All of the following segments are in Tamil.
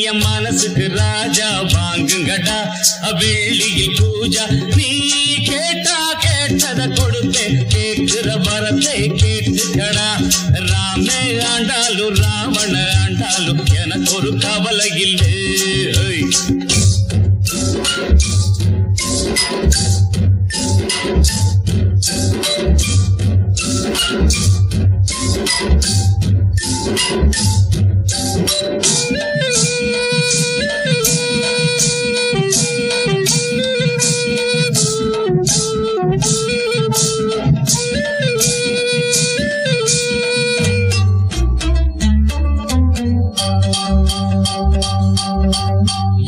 என் மனசுக்கு ராஜா வாங்குங்கடா வெள்ளியில் பூஜா நீ கேட்டா கேட்டத கொடுத்தேன் கேட்கிற வரத்தை கேட்டுக்கடா ராமே ஆண்டாலும் ராவண ஆண்டாலும் எனக்கு ஒரு கவலை இல்லை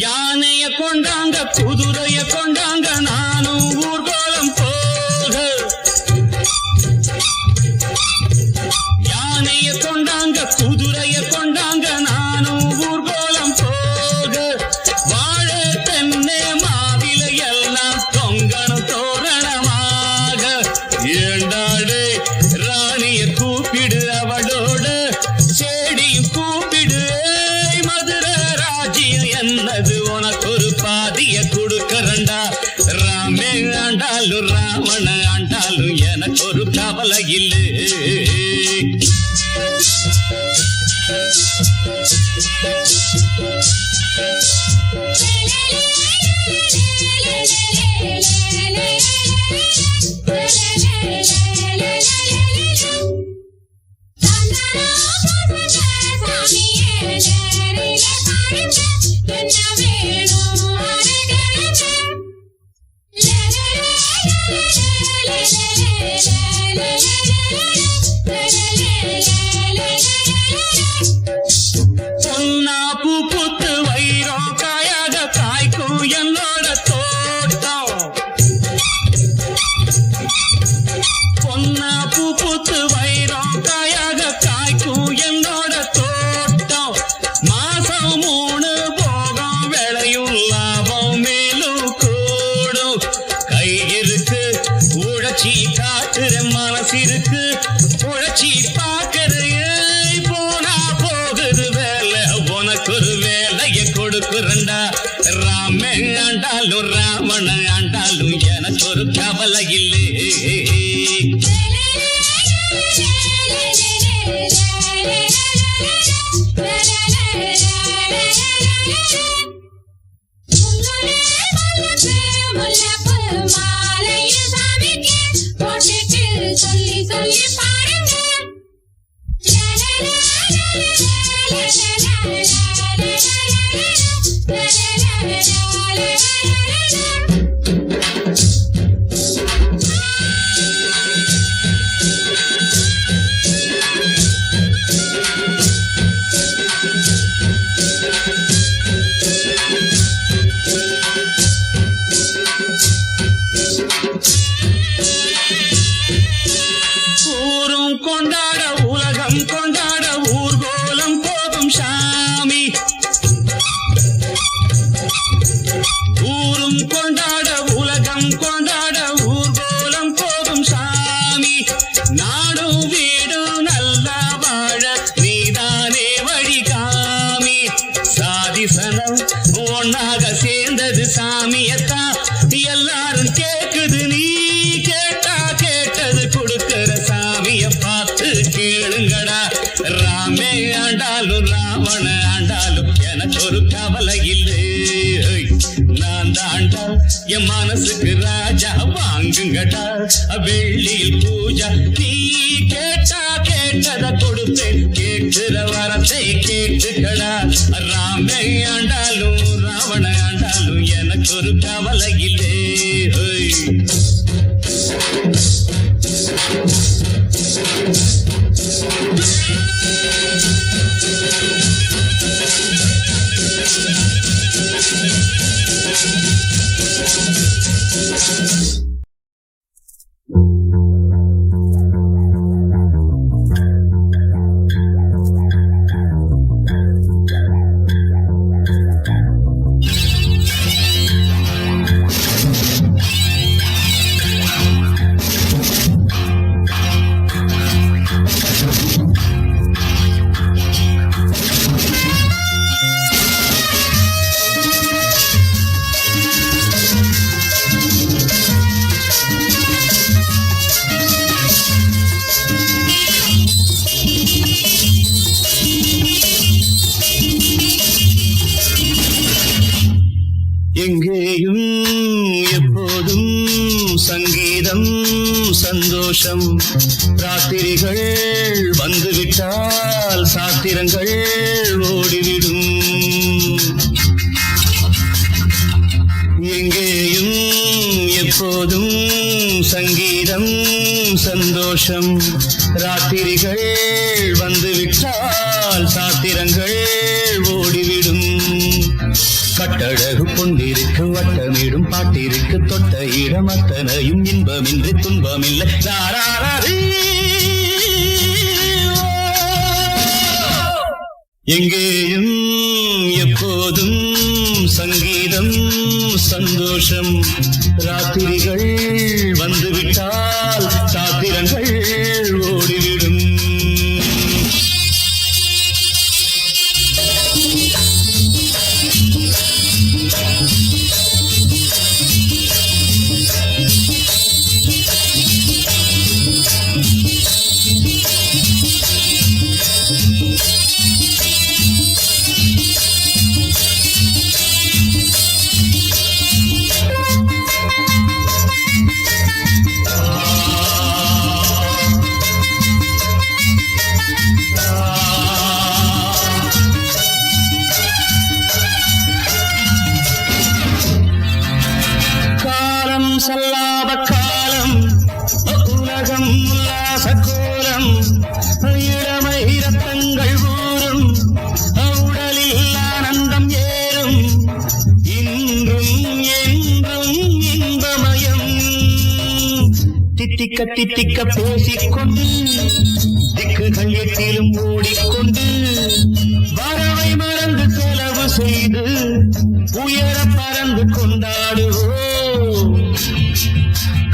யானைய கொண்டாங்க குதிரைய கொண்டாங்க நானும் ஊர்கோலம் போக யானைய கொண்டாங்க குதிரைய கொண்டாங்க நானும் ஊர்கோலம் போக வாழ தென்னை மாவில எல்லாம் தொங்கணும் தோரணமாக ஏண்டாடு ராணிய கூப்பிடு அவளோட செடியும் கூப்பிடு மதுரை ராஜ்யம் என்னது உனக்கு ஒரு பாதிய கொடுக்கறண்டா ராமே ஆண்டாலும் ராவண ஆண்டாலும் எனக்கு ஒரு கவலை இல்லை பொன்னா பூ புத்து வைரம் காயாக காய்க்கும் என்னோட தோட்டம் பொன்னா பூ புத்து வைரம் காயாக காய்க்கும் என்னோட தோட்டம் மாசம் 3 போகம் விளையும் லாபம் மேலும் கூடும் கை இருக்கு உழைச்சி காட்டுற மனசு இருக்கு உழைச்சி பார்க்கிற போனா போகுது வேலை உனக்கு ஒரு வேலையை கொடுக்குறண்டா ராமே ஆண்டாலும் ராவண ஆண்டாலும் எனக்கு ஒரு கவலை இல்லை காயாக சேர்ந்தது சாமியத்தான் எல்லாரும் கேக்குது நீ கேட்டா கேட்டது கொடுக்கிற சாமிய பார்த்து கேளுங்கடா ராமே ஆண்டாலும் ராவண ஆண்டாலும் எனக்கு ஒரு கவலை இல்லை நான் தாண்டா என் மனசுக்கு ராஜா வாங்குங்கடா வெள்ளியில் பூஜா நீ கேட்டா கேட்டத கொடுப்பேன் கேட்கிற வரத்தை கேட்டுக்கடா ராமே ஆண்டாலும் ராவண ஆண்டாலும் எனக்கு ஒரு கவலை இல்லை எங்கேயும் எப்போதும் சங்கீதம் சந்தோஷம் ராத்திரிகள் வந்துவிட்டால் சாத்திரங்கள் ஓடிவிடும் எங்கேயும் எப்போதும் சங்கீதம் சந்தோஷம் ராத்திரிகள் வந்துவிட்டால் சாத்திரங்கள் ஓடிவிடும் கட்டழகு கொண்டிருக்கு வட்டமிடும் பாட்டிருக்கு தொட்ட இடம் அத்தனையும் இன்பமின்றி துன்பமில்லை எங்கேயும் எப்போதும் சங்கீதம் சந்தோஷம் ராத்திரிகள் வந்துவிட்டால் சாத்திரங்கள் ஓடிவிடும் சல்லாப காலம் உலகம் உல்லாச கோலம் இளமை ரத்தங்கள் ஊறும் உடலில் ஆனந்தம் ஏறும் இன்றும் என்றும் இன்பமயம் தித்திக்க தித்திக்க பேசிக்கொண்டு திக்குகள் எட்டிலும் ஓடிக்கொண்டு வரவை மறந்து செலவு செய்து உயர பறந்து கொண்டாடுவோம்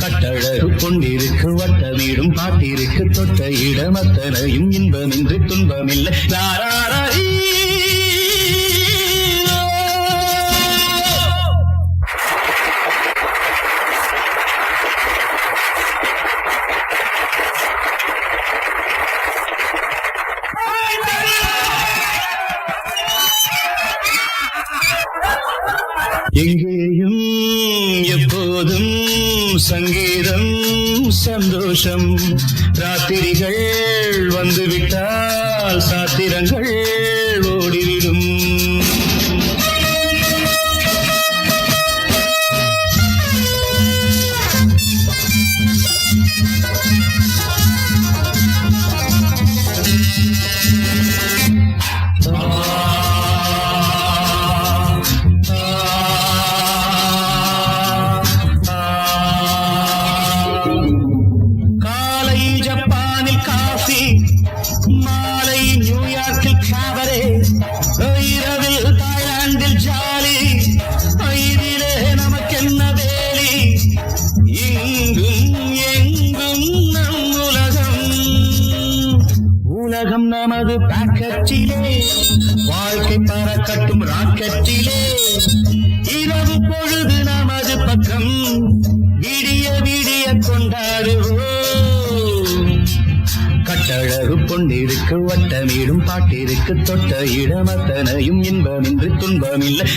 கட்டழகு கொண்டிருக்கு வட்டமிடும் பாட்டிருக்கு தொட்ட இடம் அத்தனையும் இன்பமின்றி துன்பமில்லை எங்கேயும் எப்போதும் சங்கீதம் சந்தோஷம் ராத்திரிகள் வந்துவிட்டால் சாத்திரங்கள் ஓடிவிடும் மாலை நியூயார்க்கில் காவரே இரவில் தாய்லாந்தில் ஜாலி இதிலே நமக்கென்ன வேலி இங்கும் எங்கும் நம் உலகம் நமது பாக்கெட்டிலே வாழ்க்கை பறக்கட்டும் ராக்கெட்டிலே கொண்டிருக்கு வட்டமீடும் பாட்டிற்கு தொட்ட இடமத்தனையும் இன்பமின்றி துன்பமில்லை.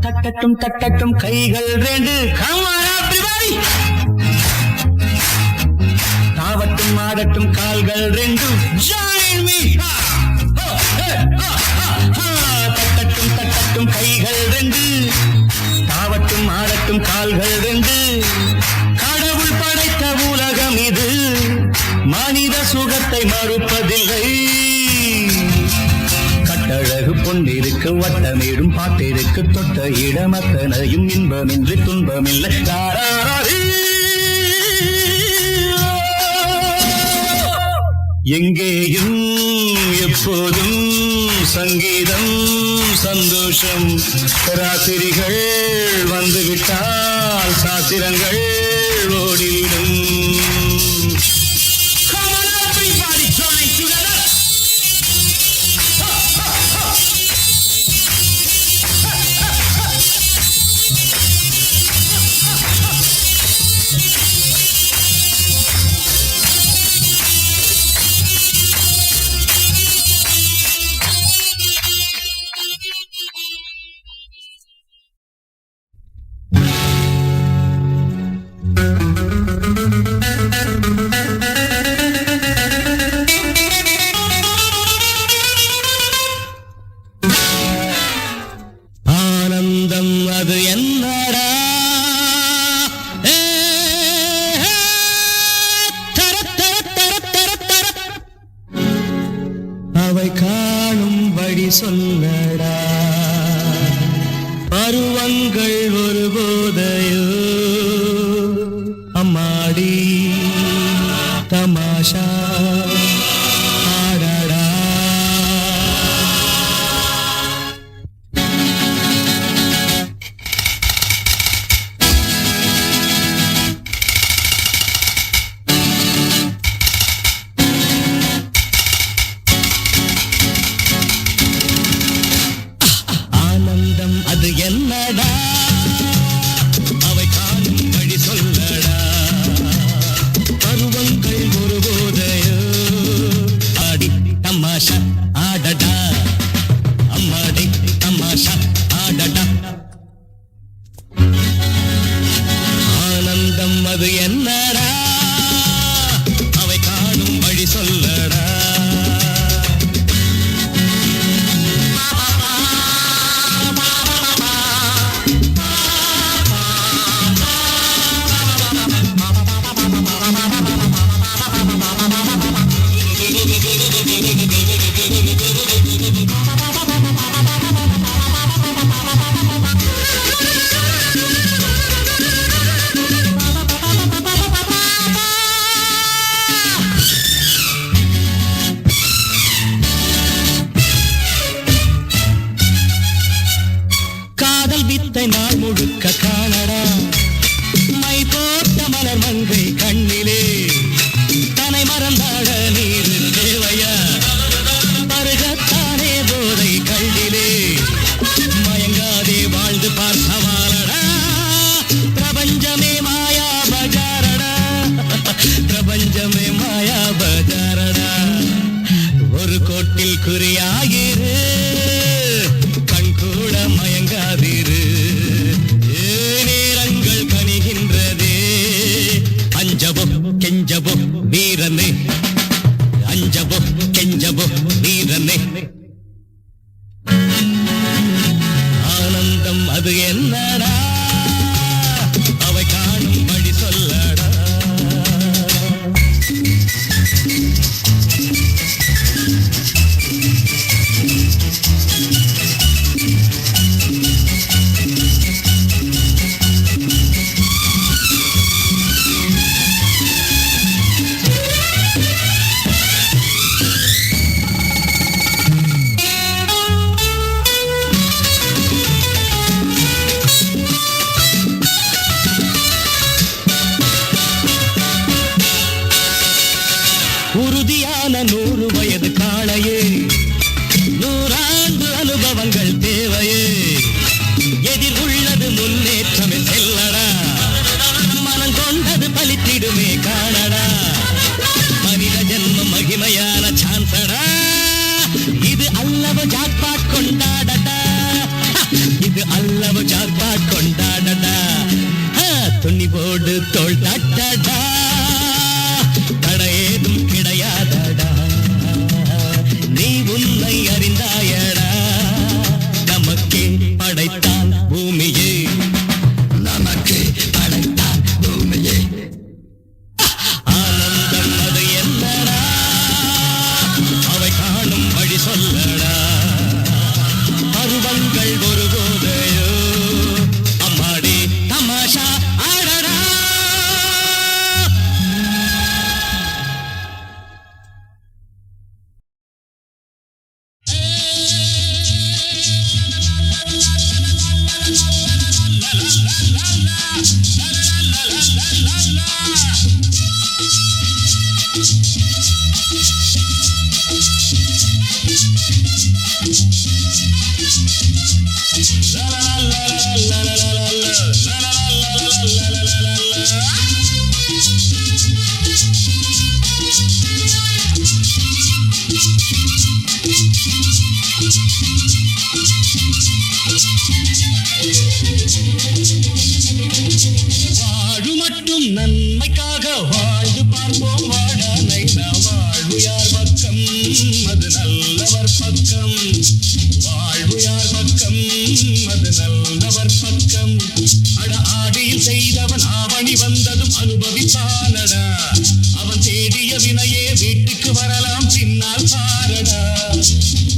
தட்டட்டும் தட்டட்டும் கைகள் ரெண்டு, தாவட்டும் ஆடட்டும் கால்கள் ரெண்டு, தட்டட்டும் தட்டட்டும் கைகள் ரெண்டு, தாவட்டும் ஆடட்டும் கால்கள் ரெண்டு. கடவுள் படைத்த உலகம் இது, மனித சுகத்தை மறுப்பதில்லை. கட்டழகு பொன்னிருக்கு வட்டமேடும் பாட்டிற்கு தொட்ட இடமத்தனையும் இன்பமின்றி துன்பமில்லை. எங்கேயும் எப்போதும் சங்கீதம் சந்தோஷம். ராத்திரிகள் வந்துவிட்டால் சாத்திரங்கள் ஓடிவிடும். அவை காணும்படி சொல்லடா, பருவங்கள் ஒரு போதையோ அம்மாடி தமாஷா ஆடடா. அது என்னடா, அவை காணும் வழி சொல்லடா, பருவங்கள் ஒரு போதையோ ஆடி தமாஷா ஆடடா, அம்மாடி தமாஷா ஆடடா. ஆனந்தம் அது என்னடா, அவை காணும் வழி சொல்லடா. நாள் முழுக்க காணடா, மை போட்ட மலர் மங்கை கண்ணிலே தனை மறந்தாட நீர் தேவையா, பருகத்தானே போதை கள்ளிலே மயங்காதே வாழ்ந்து பார்த்தவாளடா. பிரபஞ்சமே மாயா பஜாரடா, பிரபஞ்சமே மாயா பஜாரடா. ஒரு கோட்டில் குறியாயிரு, கண் கூட மயங்காதிரு. நேரங்கள் கனிகின்றதே, அஞ்சவோ கெஞ்சவோ வீரனே, அஞ்சவோ கெஞ்சவோ வீரனே. ஆனந்தம் அது என்னடா, அவை காணும் வழி சொல்லடா. காக்கா கொண்டாடடா துணிவோடு தோள் தட்டடா தடையேதும் கிடையாதடா நீ உன்னை அறிந்தாயடா நமக்கே படைத்தான் பூமியே நமக்கு படைத்தான் பூமியே ஆனந்தம் அது என்னடா அவை காணும் வழி சொல்லடா பருவங்கள் ஒரு போதையோ அம்மாடி தமாஷா ஆடடா வாழு மட்டும் நன்மைக்காக வாழ்ந்து பார்ப்போம் வாடானை வாழ்வு யார் பக்கம் அது நல்லவர் பக்கம் வாழ்வு யார் பக்கம் அது நல்லவர் பக்கம் அட ஆடியில் செய்தவன் ஆவணி வந்ததும் அனுபவிப்பானடா அவன் தேடிய வினையே வீட்டுக்கு வரலாம் பின்னால் பாரடா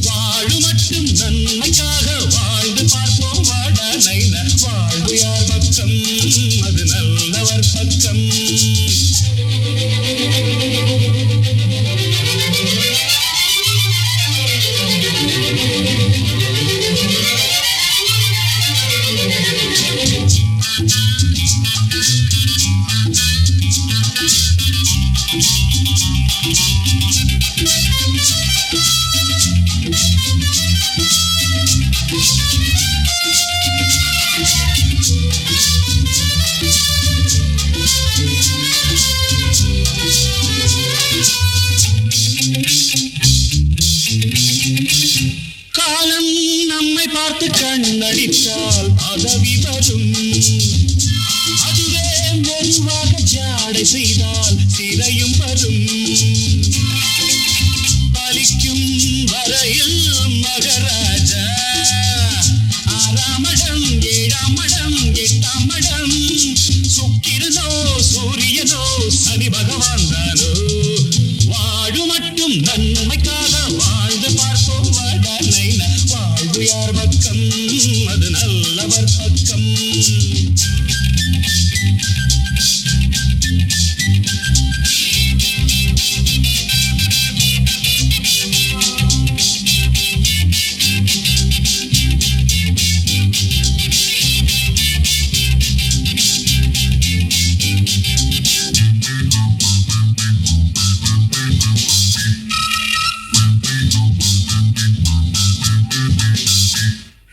வாழு மட்டும் நன்மைக்காக வாழ்ந்து பார்ப்போம் வாடானை வாழ்வு யார் பக்கம் அது நல்லவர் பக்கம் காலம் நம்மை பார்த்து கண்ணடித்தால் பதவி வரும் அதுவே மெதுவாக ஜாடை செய்தால் சிறையும் வரும் பலிக்கும் வரையில் மகராஜா 6ஆம் இடம் 7ஆம் இடம் 8ஆம் இடம் சுக்கிரனோ சூரியனோ சனி பகவான் தானோ வாழு மட்டும் நன்மைக்காக வாழ்ந்து பார்ப்போம் வாடானை வாழ்வு யார் பக்கம் அது நல்லவர் பக்கம்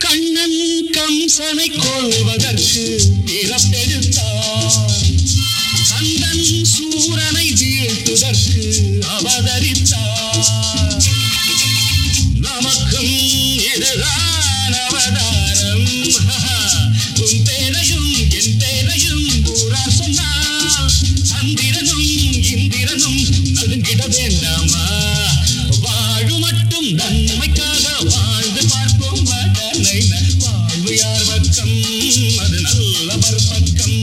கண்ணன் கம்சனை கொள்வதற்கு பிறப்பெடுத்தார் கந்தன் சூரனை வீழ்த்துதற்கு அவதரித்தார் நமக்கும் இதுதான் அவதாரம் உன் பேரையும் என் பேரையும் ஊரார் சொன்னால் சந்திரனும் இந்திரனும் நடுங்கிட வேண்டாமா வாழு மட்டும் நன்மைக்காக வாழ்ந்து பார்ப்போம் வாடானை வாழ்வு யார் பக்கம் அது நல்லவர் பக்கம்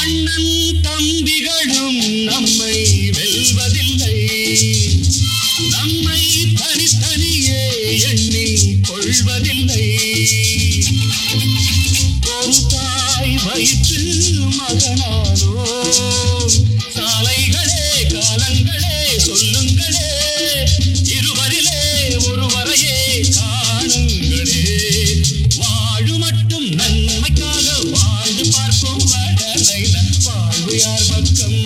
அண்ணன் தம்பிகளும் நம்மை வெல்வதில்லை நம்மை தனித்தனியே எண்ணி கொள்வதில்லை ஒரு தாய் வயிற்று மகனானோ சாலைகளே காலங்களே சொல்லுங்களே இருவரிலே ஒருவரையே காணுங்களே வாழு மட்டும் நன்மைக்காக வாழ்ந்து பார்ப்போம் வாடானை வாழ்வு யார் பக்கம்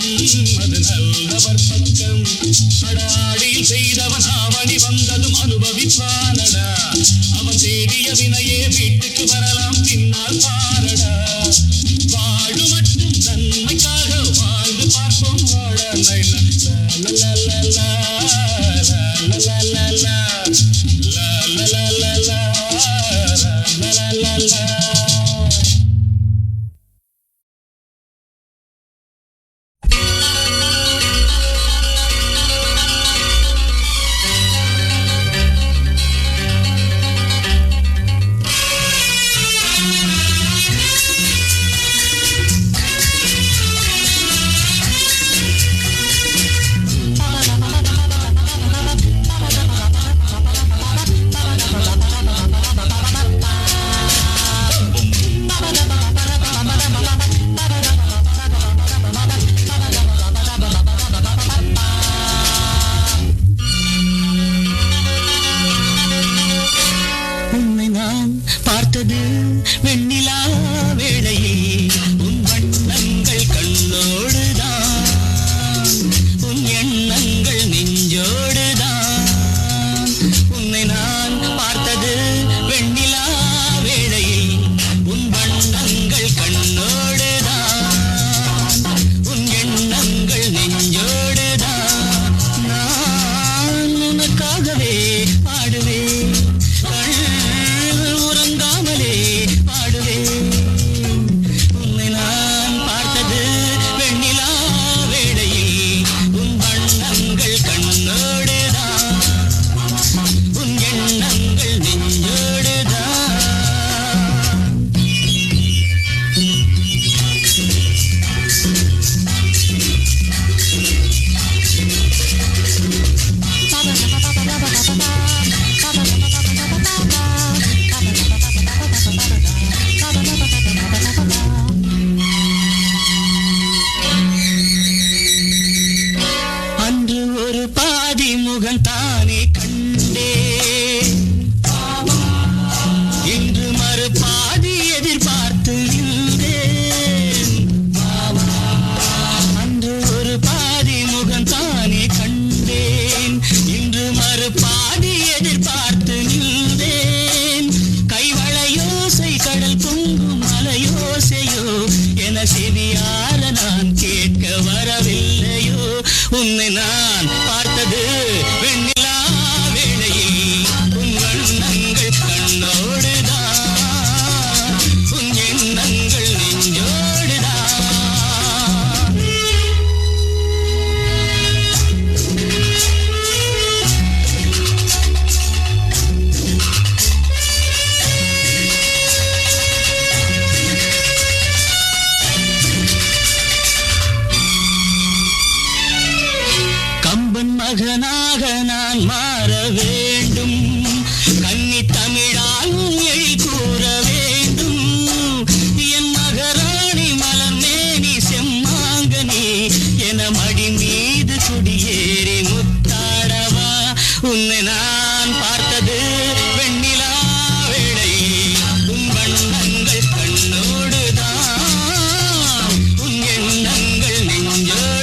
அது நல்லவர் பக்கம் அடாட ஆவடியில் செய்தவன் ஆவணி வந்ததும் அனுபவிப்பானடா. அவன் தேடிய வினையே வீட்டுக்கு வரலாம் பின்னால் பாரடா. வாழு மட்டும் நன்மைக்காக வாழ்ந்து பார்ப்போம் வாழ. உன்னை நான் பார்த்தது வெண்ணிலா வேளையில் உன் வண்ணங்கள் கண்ணோடுதான் உன் எண்ணங்கள் நெஞ்சோடுதான். மகனாக நான் மாற வேண்டும், கன்னி தமிழாலும் எழில் கூற வேண்டும். என் மகராணி மலர்மேனி செம்மாங்கனி என மடி மீது குடியேறி முத்தாடவா. உன்னை நான் பார்த்தது வெண்ணிலா வேளையில் உன் வண்ணங்கள் கண்ணோடுதான் உன் எண்ணங்கள் நெஞ்சோடுதான்.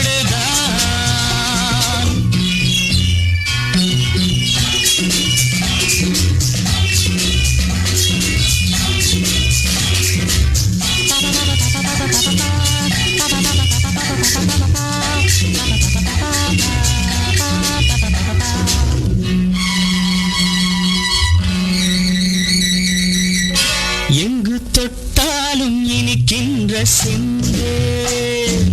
எங்கு தொட்டாலும் இனிக்கின்ற செந்தேன்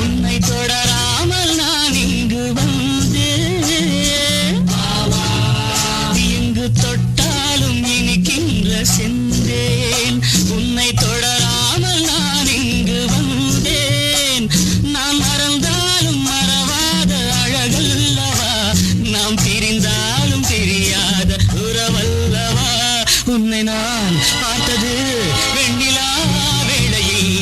உன்னை தொடராமல் நான் இங்கு வந்தேன். எங்கு தொட்டாலும் இனிக்கின்ற செந்தேன் உன்னை தொடராமல் நான் இங்கு வந்தேன். நான் மறந்தாலும் மறவாத அழகல்லவா, நாம் பிரிந்தாலும் தெரியாத உறவல்லவா. உன்னை நான் பார்த்தது வெண்ணிலா வேளையில்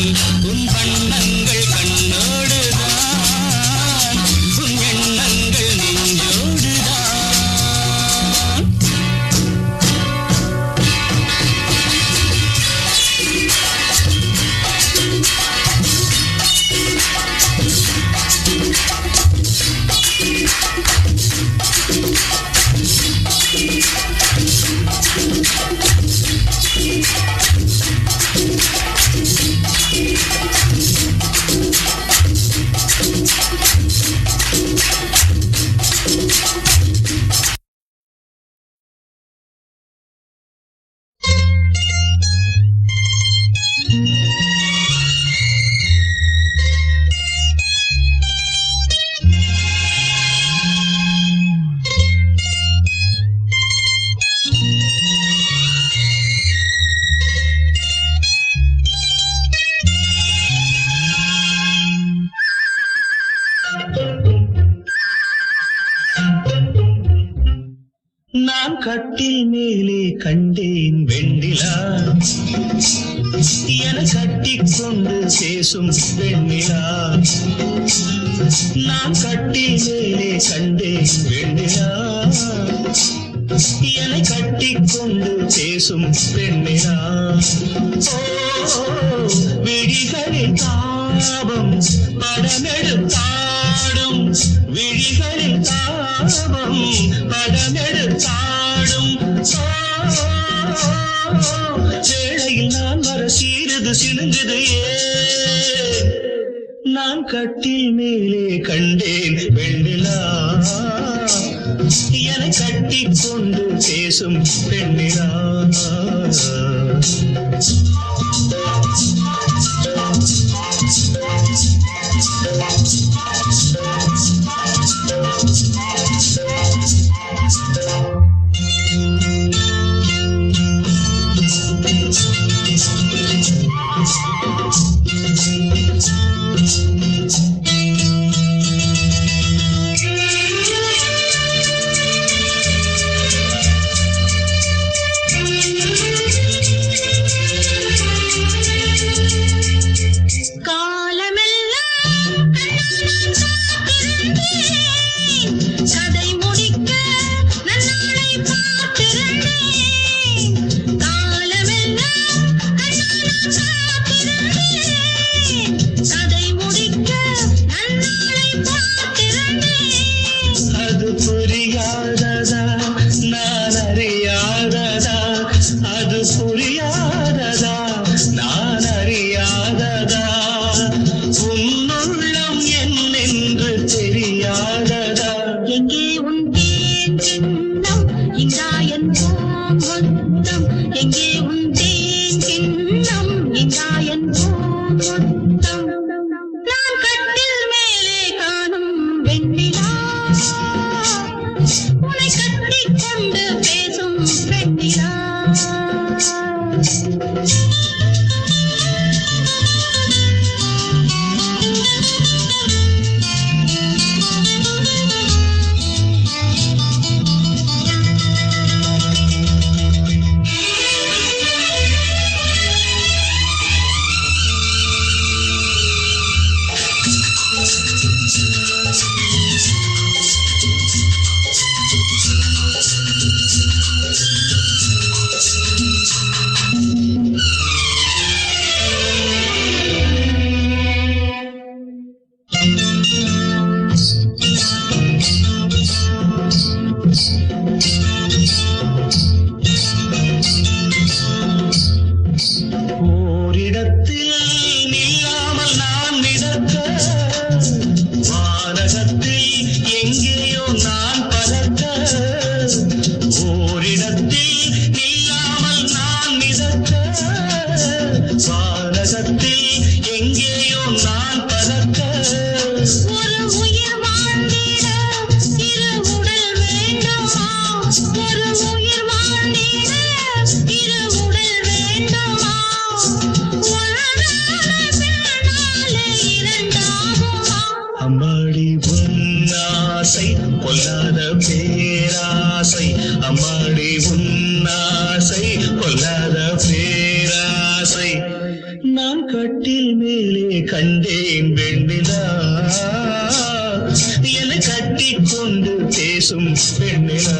நான் கட்டில் மேலே கண்டேன் வெண்ணிலா என கட்டிக்கொண்டு பேசும் வெண்ணிலா நான் கட்டில் மேலே கண்டேன் வெண்ணிலா என கட்டிக்கொண்டு பேசும் பெண்ணிலா விழிகளின் தாபம் படமெடுத்தாடும் விழிகளின் தாபம் படமெடுத்தாடும் வேளையில் நான் வர சீருது சிணுங்குது நான் கட்டில் மேலே கண்டேன் வெண்ணிலா என கட்டிக்கொண்டு பேசும் பெண்ணிலா கண்டேன் வெண்ணிலா என கட்டிக்கொண்டு பேசும் பெண்ணிலா.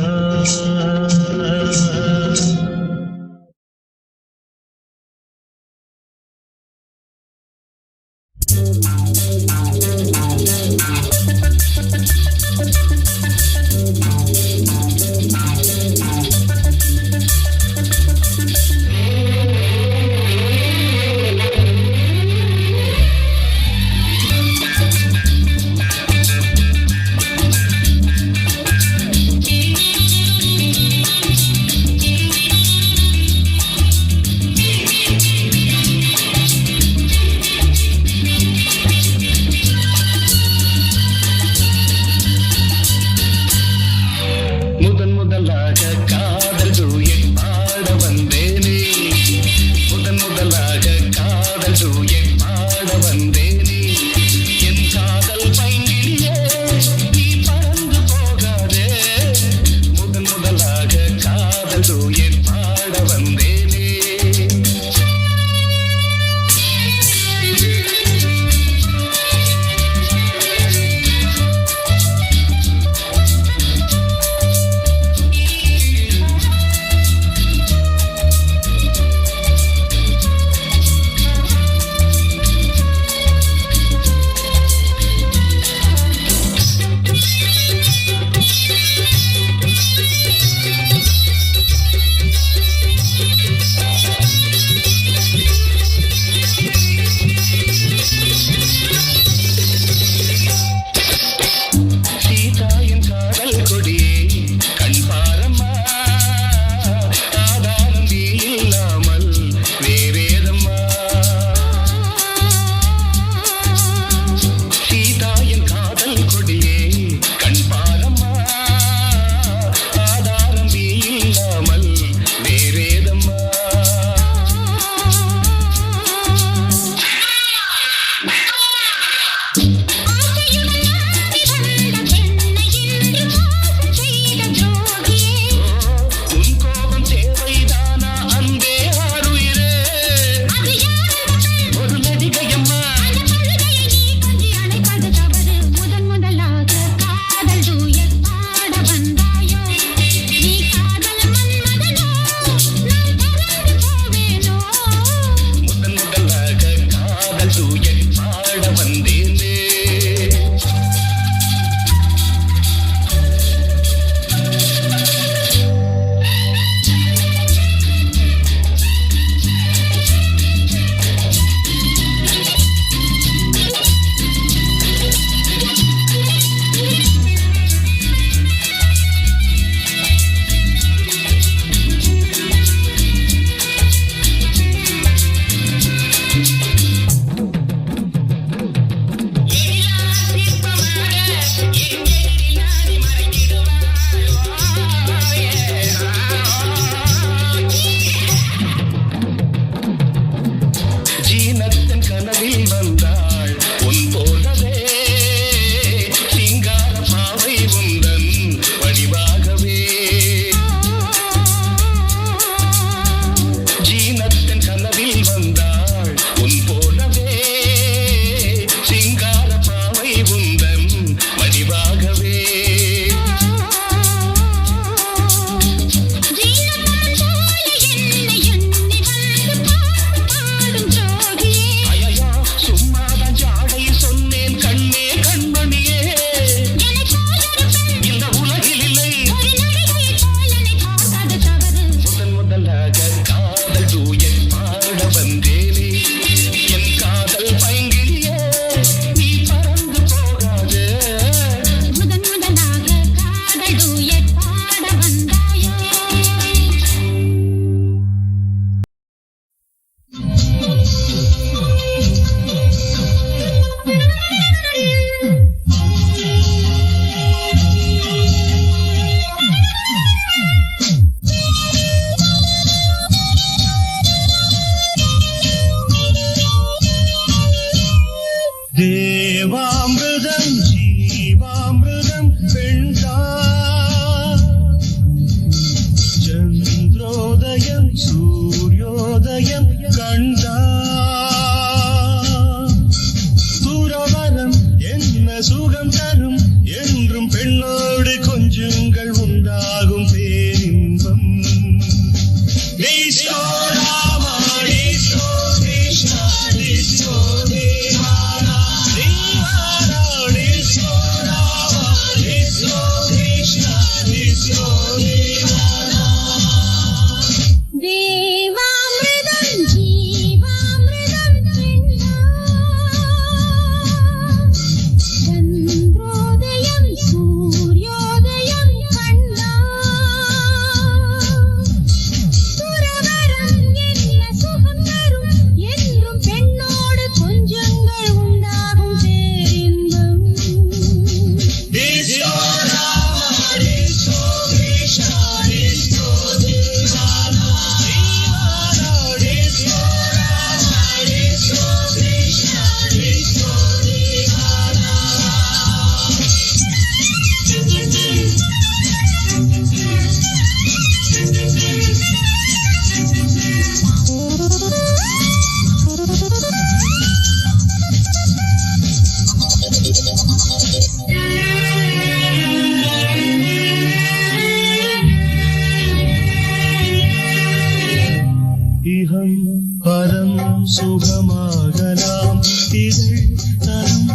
சுகமாகலாம் இதழ் தரும்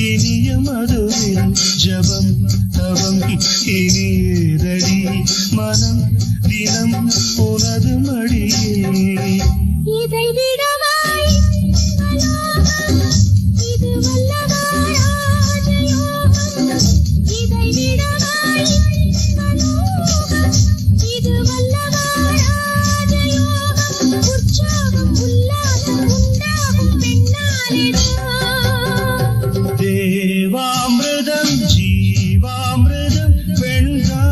இனிய மதுவில் ஜபம் தவம் இனியேதடி மனம் தினம் உனது மடியே இதை விடவாய் இது வல்லவாய் ராஜயோகம் இதை விடவாய் இது வல்லவாய் ராஜயோகம் உற்சாகம் உல்லாசம் உண்டாகும் பெண்ணாலிடம் தேவாமிர்தம் ஜீவாமிர்தம் பெண்தான்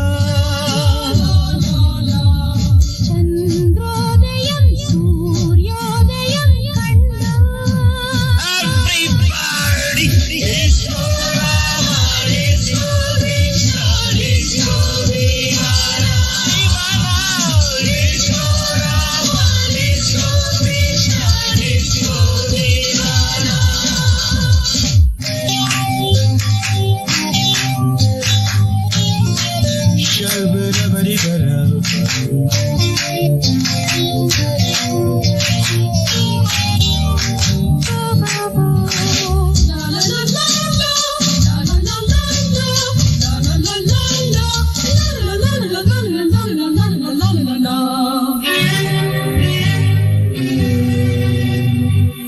சந்திரோதயம் சூர்யோதயம் கண்டான் Everybody is so Rama, is so Krishna, is so Divana. Is so Rama, is so Krishna, is so Divana. Shabba-dabba-dee-ba-da.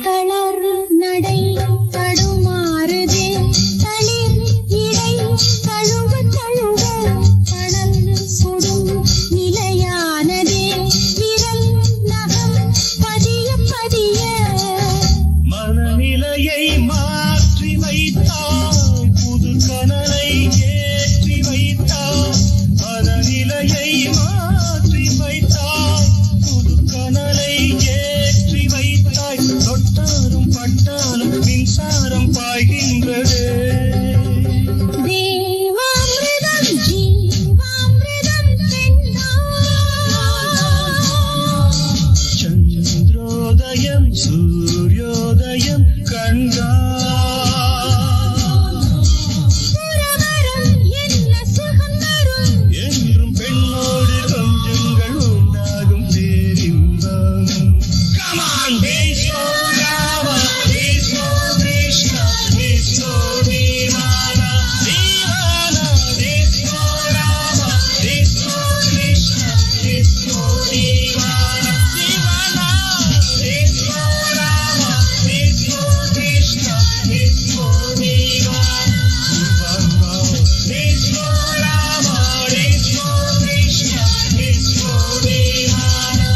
தளர் நடை தடுமாறுதே தளிர் இடை தழுவ தழுவ தணல் சுடும் நிலையானதே விரல் நகம் பதிய பதிய மனநிலையை மாற்றி வைத்தாய் புது கனலை ஏற்றி வைத்தாய் மனநிலையை மாற்றி வைத்தாய் புது கனலை ஏற்றி வைத்தாய் தொட்டாலும் பட்டாலும் மின்சாரம் பாய்கின்றது தேவாமிர்தம் ஜீவாமிர்தம் பெண்ணான் சந்திரோதயம் சூர்யோதயம் கண்டான் புறவரம் என்ன சுகம் தரும் என்றும் பெண்ணோடு கொஞ்சங்கள் உண்டாகும் பேரின்பம். Come on, Vishnu Rama, Vishnu Krishna, Vishnu Divana, Divana, Vishnu Rama, Vishnu Krishna, Vishnu Divana, Divana, Vishnu Rama, Vishnu Krishna, Vishnu Divana, Divana, Vishnu Rama, Vishnu Krishna, Vishnu Divana.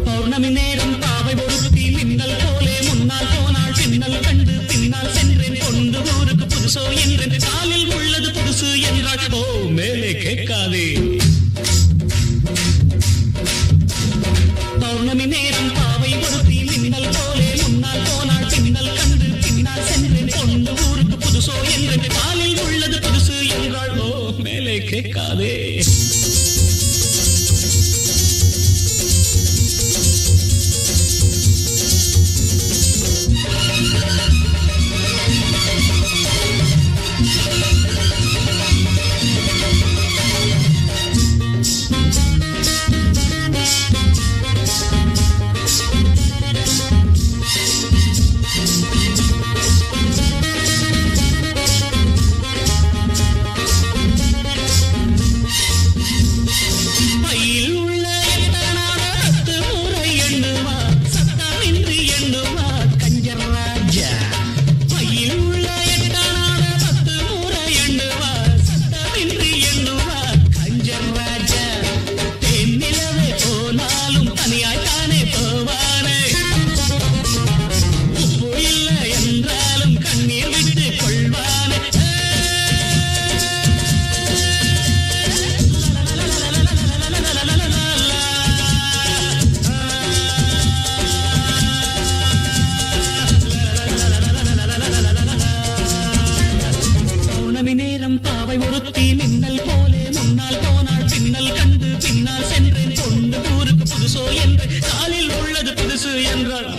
பௌர்ணமி நேரம் பாவை ஒருத்தி மின்னல் போலே முன்னால் போனாள் பின்னல் கண்டு பின்னால் சென்றேன் கொண்டு ஊருக்கு புதுசோ என்றேன் காலில் உள்ளது புதுசு என்றாள் ஓ மேலே கேட்காதே பௌர்ணமி நேரம் பாவை ஒருத்தி மின்னல் போலே முன்னால் போனாள் பின்னல் கண்டு பின்னால் சென்றேன் கொண்டு ஊருக்கு புதுசோ என்றேன் காலில் உள்ளது புதுசு என்றாள் ஓ மேலே கேட்காதே பாவை ஒருத்தி மின்னல் போலே முன்னால் போனாள் பின்னல் கண்டு பின்னால் சென்றேன் பொண்ணு ஊருக்கு புதுசோ என்று காலில் உள்ளது புதுசு என்றாள்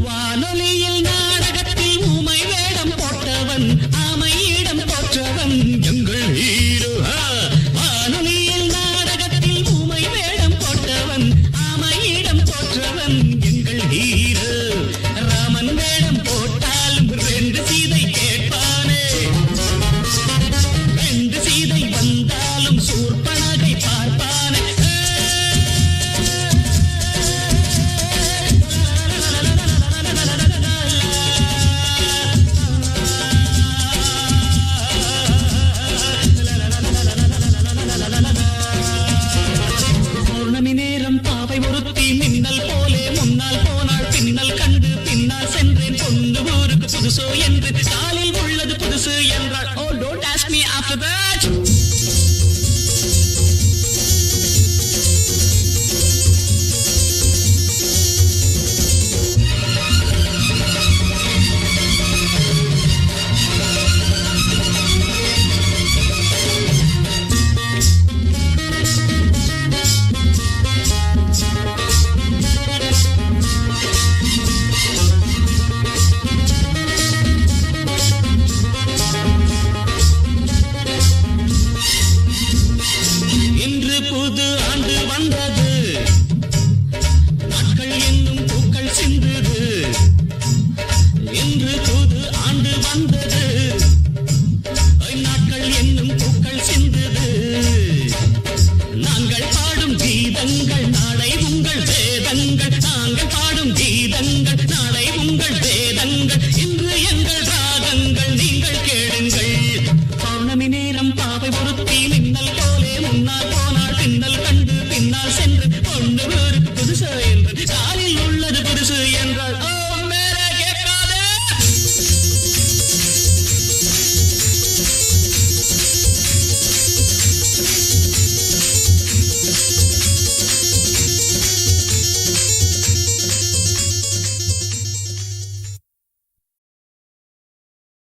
வானொலியில் நாடகத்தில் ஊமை வேடம் போட்டவன் ஆமையிடம் போற்றவன் எங்கள் ஹீரோ வானொலியில் நாடகத்தில் ஊமை வேடம் போட்டவன் ஆமையிடம் போற்றவன் எங்கள் ஹீரோ ராமன் வேடம் போட்டாலும் ரெண்டு சீதை கேட்பானே ரெண்டு சீதை வந்தாலும் சூர்பனகை பார்ப்பானே பௌர்ணமி நேரம் பாவை ஒருத்தி மின்னல் போலே முன்னால் போனாள் பின்னல் கண்டு பின்னால் சென்றேன் பொண்ணு ஊருக்கு புதுசோ என்று காலில் உள்ளது புதுசு என்றாள் Oh, don't ask me after that. இன்று புது ஆண்டு வந்தது நாட்கள் என்னும் பூக்கள் சிந்துது இன்று புது ஆண்டு வந்தது நாட்கள் என்னும் பூக்கள் சிந்துது நாங்கள் பாடும் கீதங்கள் நாளை உங்கள் வேதங்கள் நாங்கள் பாடும் கீதங்கள் நாளை உங்கள் வேதங்கள் இன்று எங்கள் ராகங்கள் நீங்கள் கேளுங்கள் பௌர்ணமி நேரம் பாவை ஒருத்தி மின்னல் போலே முன்னால் போனாள் பின்னல் கண்டு பின்னால் சென்று பொண்ணு ஊருக்கு புதுசோ என்று